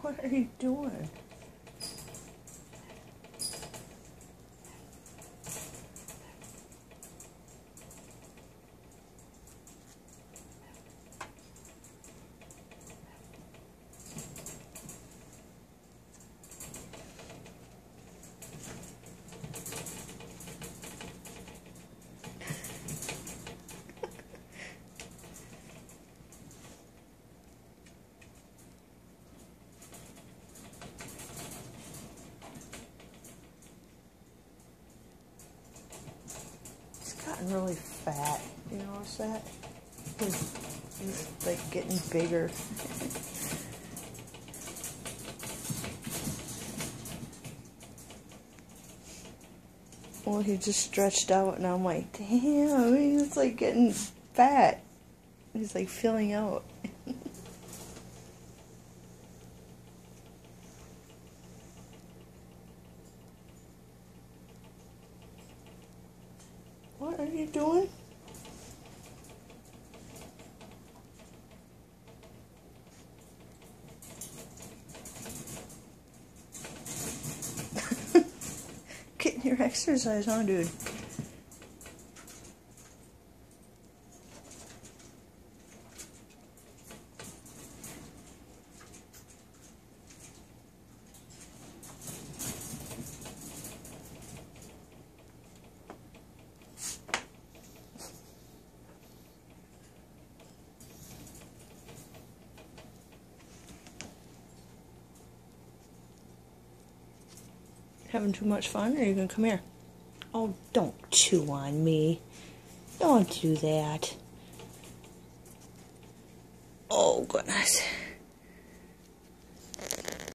What are you doing? Gotten really fat, you notice that? He's like getting bigger. Well, he just stretched out and I'm like, damn, he's like getting fat. He's like filling out. What are you doing? Getting your exercise on, dude. Having too much fun, or are you gonna come here? Oh, don't chew on me. Don't do that. Oh, goodness.